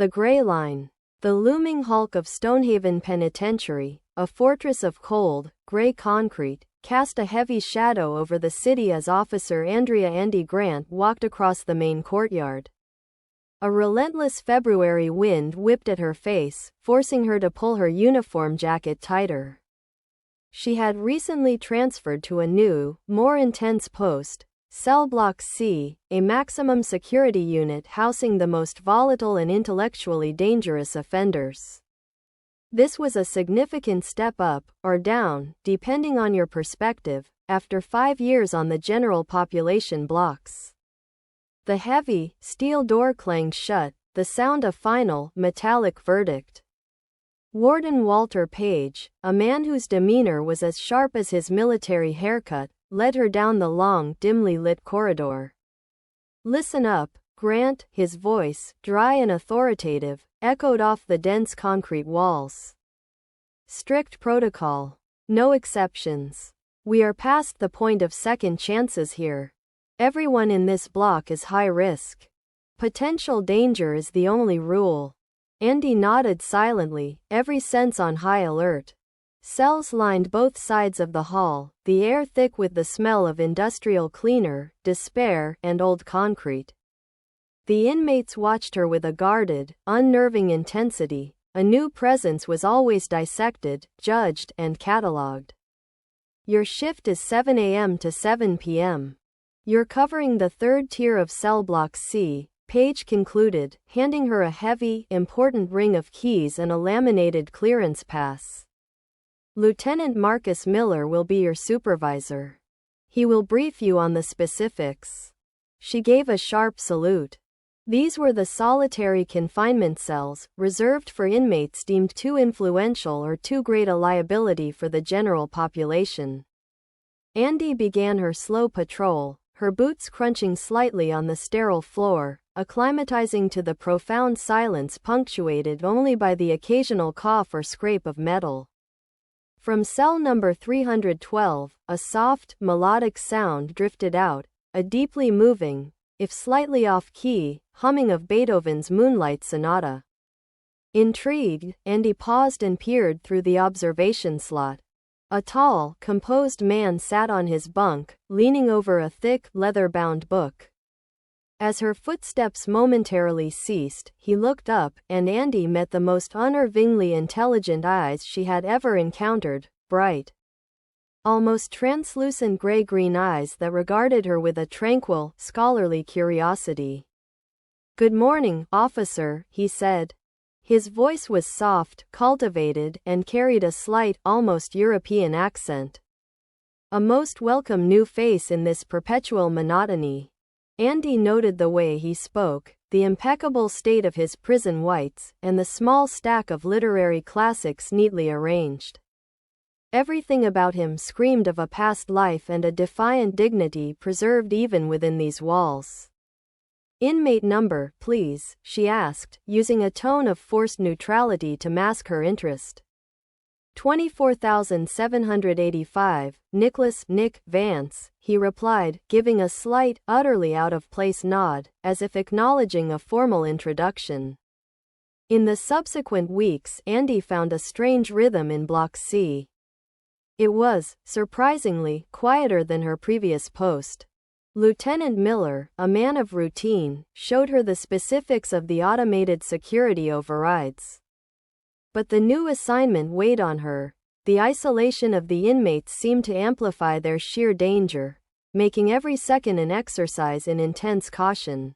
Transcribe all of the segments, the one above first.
The Gray Line. The looming hulk of Stonehaven Penitentiary, a fortress of cold, gray concrete, cast a heavy shadow over the city as Officer Andrea Andy Grant walked across the main courtyard. A relentless February wind whipped at her face, forcing her to pull her uniform jacket tighter. She had recently transferred to a new, more intense post, Cell Block C, a maximum security unit housing the most volatile and intellectually dangerous offenders. This was a significant step up, or down, depending on your perspective, after 5 years on the general population blocks. The heavy, steel door clanged shut, the sound a final, metallic verdict. Warden Walter Page, a man whose demeanor was as sharp as his military haircut, led her down the long, dimly lit corridor. "Listen up, Grant," his voice, dry and authoritative, echoed off the dense concrete walls. "Strict protocol. No exceptions. We are past the point of second chances here. Everyone in this block is high risk. Potential danger is the only rule." Andy nodded silently, every sense on high alert. Cells lined both sides of the hall, the air thick with the smell of industrial cleaner, despair, and old concrete. The inmates watched her with a guarded, unnerving intensity. A new presence was always dissected, judged, and catalogued. "Your shift is 7 a.m. to 7 p.m. You're covering the third tier of Cell Block C," Page concluded, handing her a heavy, important ring of keys and a laminated clearance pass. "Lieutenant Marcus Miller will be your supervisor. He will brief you on the specifics." She gave a sharp salute. These were the solitary confinement cells, reserved for inmates deemed too influential or too great a liability for the general population. Andy began her slow patrol, her boots crunching slightly on the sterile floor, acclimatizing to the profound silence punctuated only by the occasional cough or scrape of metal. From cell number 312, a soft, melodic sound drifted out, a deeply moving, if slightly off-key, humming of Beethoven's Moonlight Sonata. Intrigued, Andy paused and peered through the observation slot. A tall, composed man sat on his bunk, leaning over a thick, leather-bound book. As her footsteps momentarily ceased, he looked up, and Andy met the most unnervingly intelligent eyes she had ever encountered, bright, almost translucent gray-green eyes that regarded her with a tranquil, scholarly curiosity. "Good morning, officer," he said. His voice was soft, cultivated, and carried a slight, almost European accent. A most welcome new face in this perpetual monotony. Andy noted the way he spoke, the impeccable state of his prison whites, and the small stack of literary classics neatly arranged. Everything about him screamed of a past life and a defiant dignity preserved even within these walls. "Inmate number, please," she asked, using a tone of forced neutrality to mask her interest. 24,785, Nicholas Nick Vance, he replied, giving a slight, utterly out-of-place nod, as if acknowledging a formal introduction. In the subsequent weeks, Andy found a strange rhythm in Block C. It was, surprisingly, quieter than her previous post. Lieutenant Miller, a man of routine, showed her the specifics of the automated security overrides. But the new assignment weighed on her. The isolation of the inmates seemed to amplify their sheer danger, making every second an exercise in intense caution.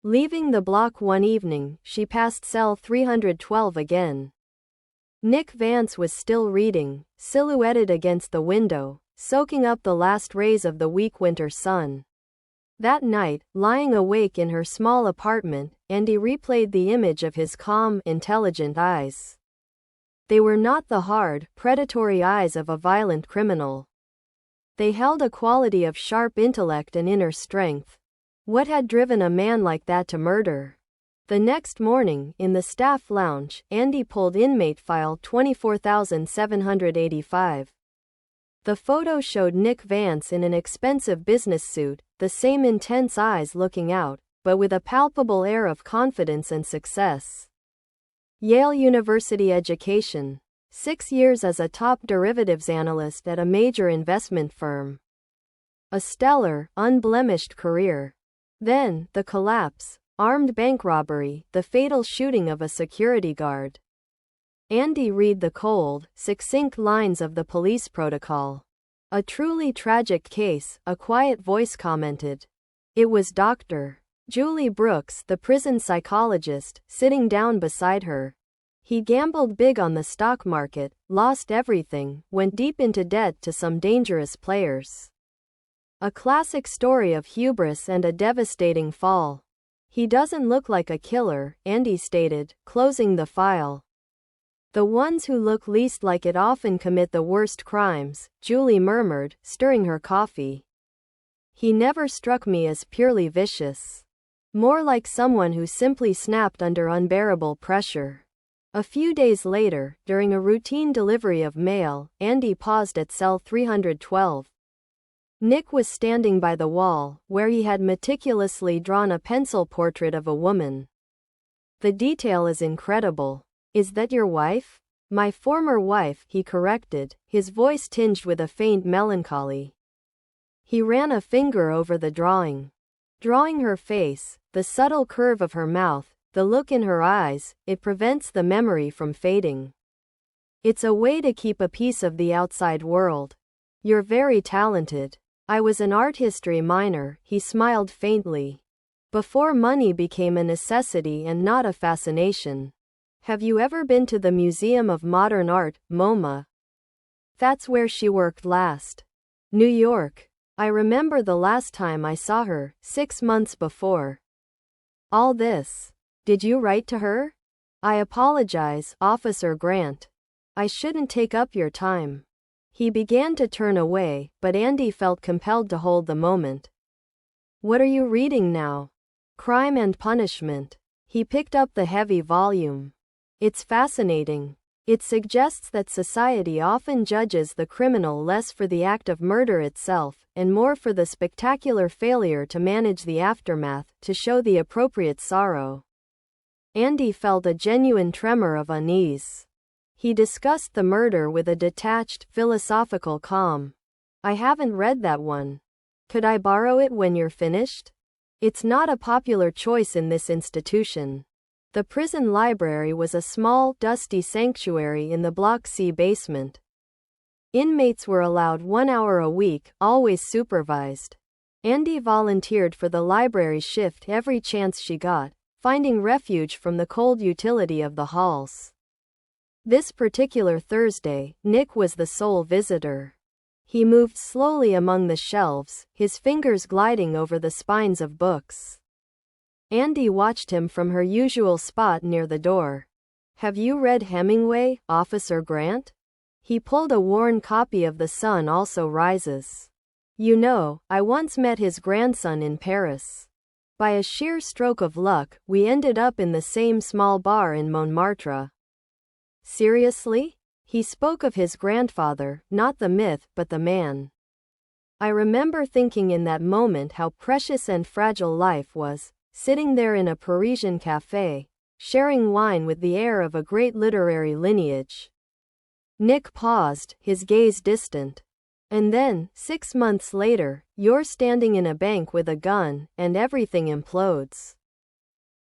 Leaving the block one evening, she passed cell 312 again. Nick Vance was still reading, silhouetted against the window, soaking up the last rays of the weak winter sun. That night, lying awake in her small apartment, Andy replayed the image of his calm, intelligent eyes. They were not the hard, predatory eyes of a violent criminal. They held a quality of sharp intellect and inner strength. What had driven a man like that to murder? The next morning, in the staff lounge, Andy pulled inmate file 24,785. The photo showed Nick Vance in an expensive business suit, the same intense eyes looking out, but with a palpable air of confidence and success. Yale University education. 6 years as a top derivatives analyst at a major investment firm. A stellar, unblemished career. Then, the collapse, armed bank robbery, the fatal shooting of a security guard. Andy read the cold, succinct lines of the police protocol. A truly tragic case, a quiet voice commented. It was Dr. Julie Brooks, the prison psychologist, sitting down beside her. He gambled big on the stock market, lost everything, went deep into debt to some dangerous players. A classic story of hubris and a devastating fall. He doesn't look like a killer, Andy stated, closing the file. The ones who look least like it often commit the worst crimes, Julie murmured, stirring her coffee. He never struck me as purely vicious. More like someone who simply snapped under unbearable pressure. A few days later, during a routine delivery of mail, Andy paused at cell 312. Nick was standing by the wall, where he had meticulously drawn a pencil portrait of a woman. The detail is incredible. Is that your wife? My former wife, he corrected, his voice tinged with a faint melancholy. He ran a finger over the drawing. Drawing her face, the subtle curve of her mouth, the look in her eyes, it prevents the memory from fading. It's a way to keep a piece of the outside world. You're very talented. I was an art history minor, he smiled faintly. Before money became a necessity and not a fascination. Have you ever been to the Museum of Modern Art, MoMA? That's where she worked last. New York. I remember the last time I saw her, 6 months before. All this. Did you write to her? I apologize, Officer Grant. I shouldn't take up your time. He began to turn away, but Andy felt compelled to hold the moment. What are you reading now? Crime and Punishment. He picked up the heavy volume. It's fascinating. It suggests that society often judges the criminal less for the act of murder itself, and more for the spectacular failure to manage the aftermath, to show the appropriate sorrow. Andy felt a genuine tremor of unease. He discussed the murder with a detached, philosophical calm. I haven't read that one. Could I borrow it when you're finished? It's not a popular choice in this institution. The prison library was a small, dusty sanctuary in the Block C basement. Inmates were allowed 1 hour a week, always supervised. Andy volunteered for the library shift every chance she got, finding refuge from the cold utility of the halls. This particular Thursday, Nick was the sole visitor. He moved slowly among the shelves, his fingers gliding over the spines of books. Andy watched him from her usual spot near the door. Have you read Hemingway, Officer Grant? He pulled a worn copy of The Sun Also Rises. You know, I once met his grandson in Paris. By a sheer stroke of luck, we ended up in the same small bar in Montmartre. Seriously? He spoke of his grandfather, not the myth, but the man. I remember thinking in that moment how precious and fragile life was, sitting there in a Parisian café, sharing wine with the heir of a great literary lineage. Nick paused, his gaze distant. And then, 6 months later, you're standing in a bank with a gun, and everything implodes.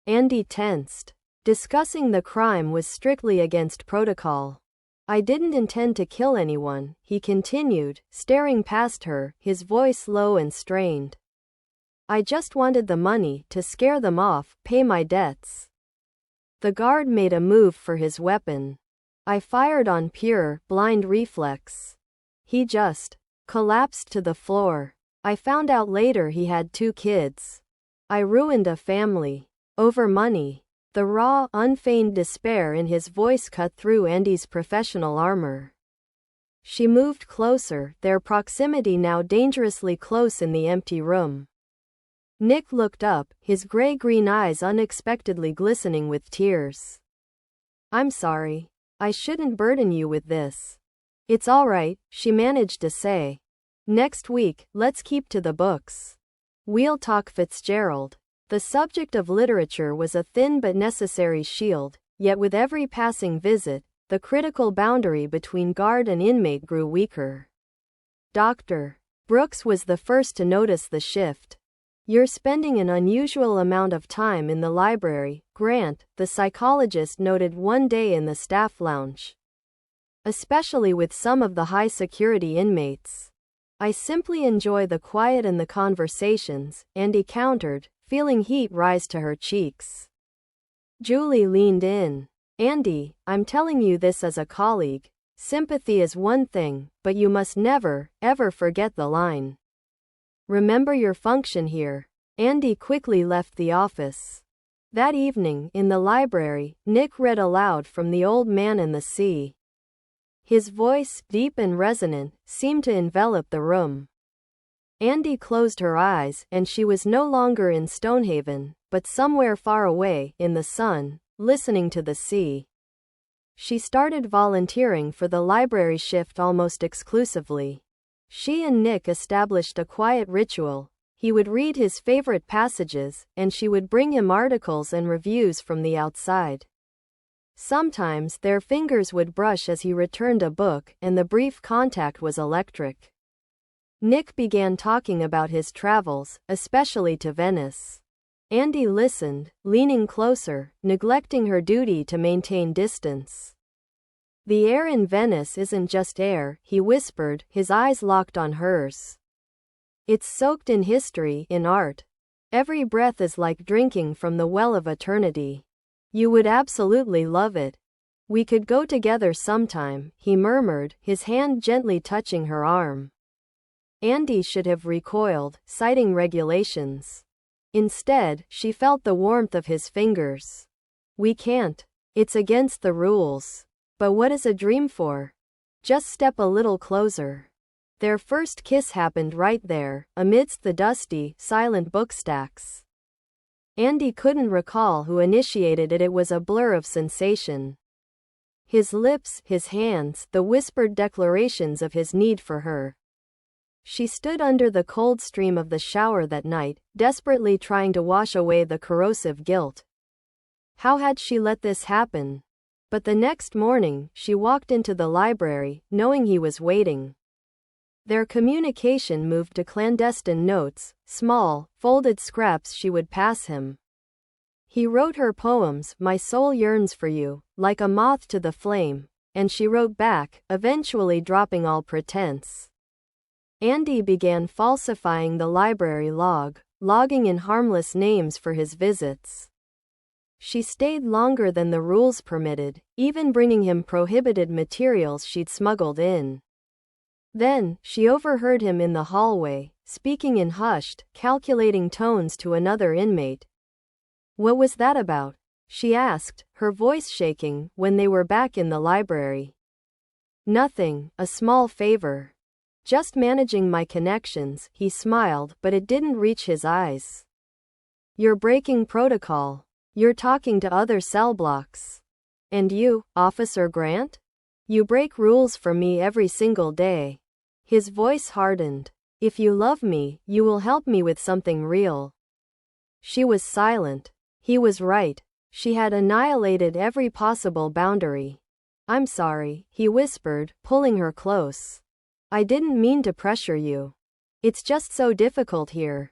Andy tensed. Discussing the crime was strictly against protocol. I didn't intend to kill anyone, he continued, staring past her, his voice low and strained. I just wanted the money to scare them off, pay my debts. The guard made a move for his weapon. I fired on pure, blind reflex. He just collapsed to the floor. I found out later he had 2 kids. I ruined a family. Over money. The raw, unfeigned despair in his voice cut through Andy's professional armor. She moved closer, their proximity now dangerously close in the empty room. Nick looked up, his gray-green eyes unexpectedly glistening with tears. I'm sorry. I shouldn't burden you with this. It's all right, she managed to say. Next week, let's keep to the books. We'll talk Fitzgerald. The subject of literature was a thin but necessary shield, yet with every passing visit, the critical boundary between guard and inmate grew weaker. Dr. Brooks was the first to notice the shift. "You're spending an unusual amount of time in the library, Grant," the psychologist noted one day in the staff lounge. "Especially with some of the high-security inmates." "I simply enjoy the quiet and the conversations," Andy countered, feeling heat rise to her cheeks. Julie leaned in. "Andy, I'm telling you this as a colleague. Sympathy is one thing, but you must never, ever forget the line. Remember your function here." Andy quickly left the office. That evening, in the library, Nick read aloud from The Old Man and the Sea. His voice, deep and resonant, seemed to envelop the room. Andy closed her eyes, and she was no longer in Stonehaven, but somewhere far away, in the sun, listening to the sea. She started volunteering for the library shift almost exclusively. She and Nick established a quiet ritual. He would read his favorite passages, and she would bring him articles and reviews from the outside. Sometimes their fingers would brush as he returned a book, and the brief contact was electric. Nick began talking about his travels, especially to Venice. Andy listened, leaning closer, neglecting her duty to maintain distance. "The air in Venice isn't just air," he whispered, his eyes locked on hers. "It's soaked in history, in art. Every breath is like drinking from the well of eternity. You would absolutely love it. We could go together sometime," he murmured, his hand gently touching her arm. Andy should have recoiled, citing regulations. Instead, she felt the warmth of his fingers. "We can't. It's against the rules. But what is a dream for? Just step a little closer." Their first kiss happened right there, amidst the dusty, silent bookstacks. Andy couldn't recall who initiated it. It was a blur of sensation. His lips, his hands, the whispered declarations of his need for her. She stood under the cold stream of the shower that night, desperately trying to wash away the corrosive guilt. How had she let this happen? But the next morning, she walked into the library, knowing he was waiting. Their communication moved to clandestine notes, small, folded scraps she would pass him. He wrote her poems, "My soul yearns for you," like a moth to the flame, and she wrote back, eventually dropping all pretense. Andy began falsifying the library log, logging in harmless names for his visits. She stayed longer than the rules permitted, even bringing him prohibited materials she'd smuggled in. Then, she overheard him in the hallway, speaking in hushed, calculating tones to another inmate. "What was that about?" she asked, her voice shaking, when they were back in the library. "Nothing, a small favor. Just managing my connections," he smiled, but it didn't reach his eyes. "You're breaking protocol. You're talking to other cell blocks. And you, Officer Grant? You break rules for me every single day." His voice hardened. "If you love me, you will help me with something real." She was silent. He was right. She had annihilated every possible boundary. "I'm sorry," he whispered, pulling her close. "I didn't mean to pressure you. It's just so difficult here.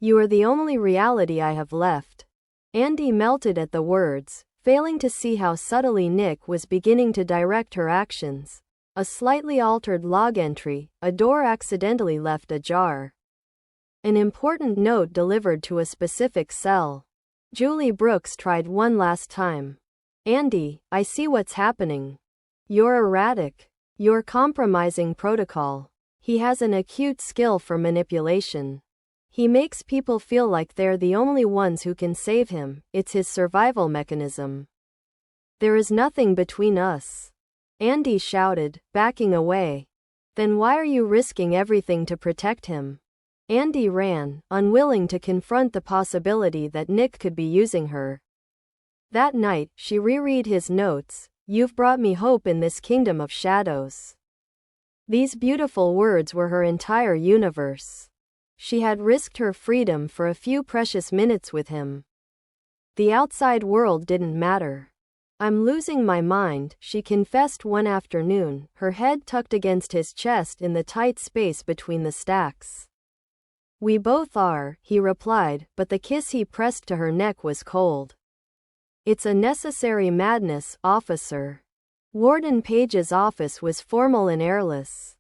You are the only reality I have left." Andy melted at the words, failing to see how subtly Nick was beginning to direct her actions. A slightly altered log entry, a door accidentally left ajar. An important note delivered to a specific cell. Julie Brooks tried one last time. "Andy, I see what's happening. You're erratic. You're compromising protocol." He has an acute skill for manipulation. He makes people feel like they're the only ones who can save him. It's his survival mechanism. "There is nothing between us," Andy shouted, backing away. "Then why are you risking everything to protect him?" Andy ran, unwilling to confront the possibility that Nick could be using her. That night, she reread his notes. "You've brought me hope in this kingdom of shadows." These beautiful words were her entire universe. She had risked her freedom for a few precious minutes with him. The outside world didn't matter. I'm losing my mind, she confessed one afternoon, her head tucked against his chest in the tight space between the stacks. We both are, he replied, but the kiss he pressed to her neck was cold. It's a necessary madness, officer. Warden Page's office was formal and airless.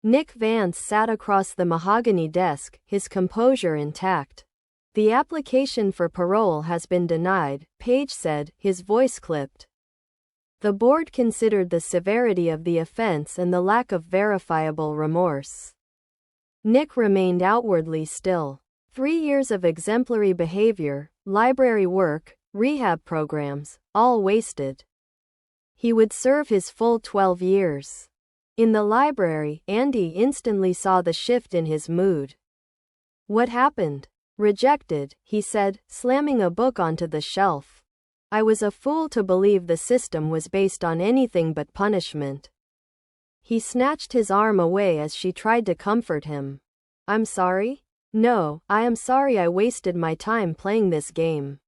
Nick Vance sat across the mahogany desk, his composure intact. The application for parole has been denied, Page said, his voice clipped. The board considered the severity of the offense and the lack of verifiable remorse. Nick remained outwardly still. 3 years of exemplary behavior, library work, rehab programs, all wasted. He would serve his full 12 years. In the library, Andy instantly saw the shift in his mood. What happened? Rejected, he said, slamming a book onto the shelf. I was a fool to believe the system was based on anything but punishment. He snatched his arm away as she tried to comfort him. I'm sorry? No, I am sorry I wasted my time playing this game.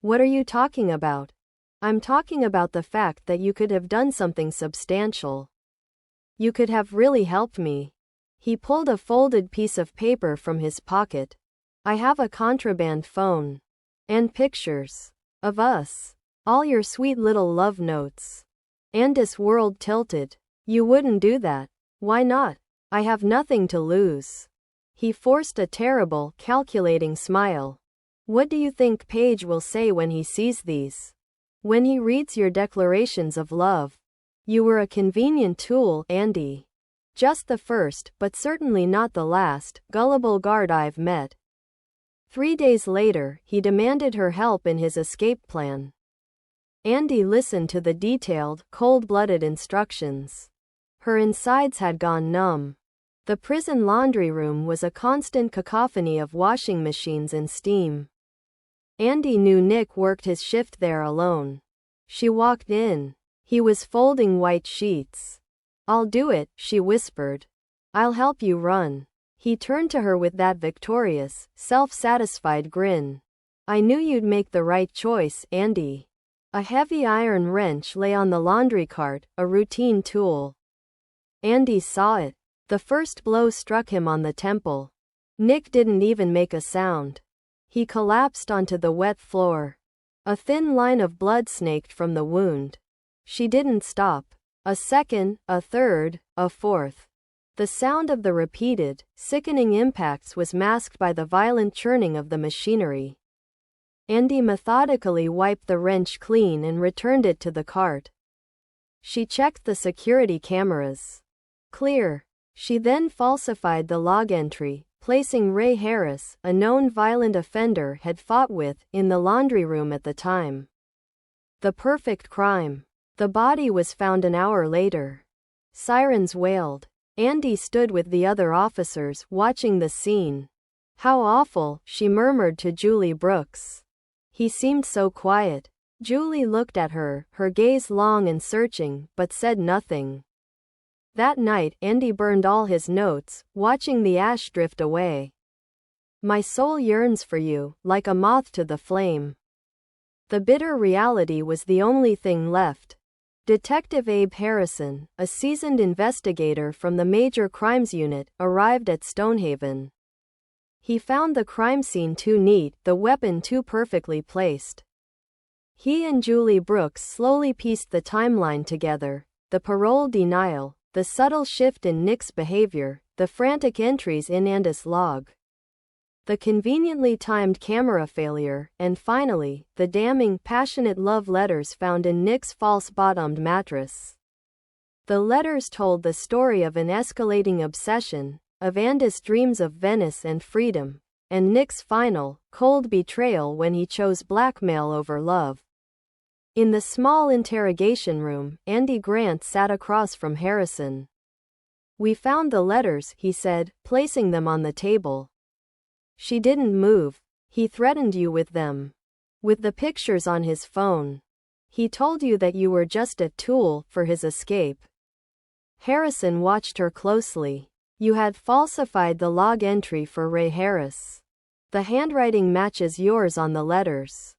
What are you talking about? I'm talking about the fact that you could have done something substantial. You could have really helped me. He pulled a folded piece of paper from his pocket. I have a contraband phone. And pictures. Of us. All your sweet little love notes. Andis' world tilted. You wouldn't do that. Why not? I have nothing to lose. He forced a terrible, calculating smile. What do you think Page will say when he sees these? When he reads your declarations of love? You were a convenient tool, Andy. Just the first, but certainly not the last, gullible guard I've met. 3 days later, he demanded her help in his escape plan. Andy listened to the detailed, cold-blooded instructions. Her insides had gone numb. The prison laundry room was a constant cacophony of washing machines and steam. Andy knew Nick worked his shift there alone. She walked in. He was folding white sheets. I'll do it, she whispered. I'll help you run. He turned to her with that victorious, self-satisfied grin. I knew you'd make the right choice, Andy. A heavy iron wrench lay on the laundry cart, a routine tool. Andy saw it. The first blow struck him on the temple. Nick didn't even make a sound. He collapsed onto the wet floor. A thin line of blood snaked from the wound. She didn't stop. A second, a third, a fourth. The sound of the repeated, sickening impacts was masked by the violent churning of the machinery. Andy methodically wiped the wrench clean and returned it to the cart. She checked the security cameras. Clear. She then falsified the log entry, placing Ray Harris, a known violent offender had fought with, in the laundry room at the time. The perfect crime. The body was found an hour later. Sirens wailed. Andy stood with the other officers, watching the scene. How awful, she murmured to Julie Brooks. He seemed so quiet. Julie looked at her, her gaze long and searching, but said nothing. That night, Andy burned all his notes, watching the ash drift away. My soul yearns for you, like a moth to the flame. The bitter reality was the only thing left. Detective Abe Harrison, a seasoned investigator from the Major Crimes Unit, arrived at Stonehaven. He found the crime scene too neat, the weapon too perfectly placed. He and Julie Brooks slowly pieced the timeline together, the parole denial, the subtle shift in Nick's behavior, the frantic entries in Andis' log. The conveniently timed camera failure, and finally, the damning, passionate love letters found in Nick's false bottomed mattress. The letters told the story of an escalating obsession, of Andis' dreams of Venice and freedom, and Nick's final, cold betrayal when he chose blackmail over love. In the small interrogation room, Andy Grant sat across from Harrison. We found the letters, he said, placing them on the table. She didn't move. He threatened you with them. With the pictures on his phone. He told you that you were just a tool for his escape. Harrison watched her closely. You had falsified the log entry for Ray Harris. The handwriting matches yours on the letters.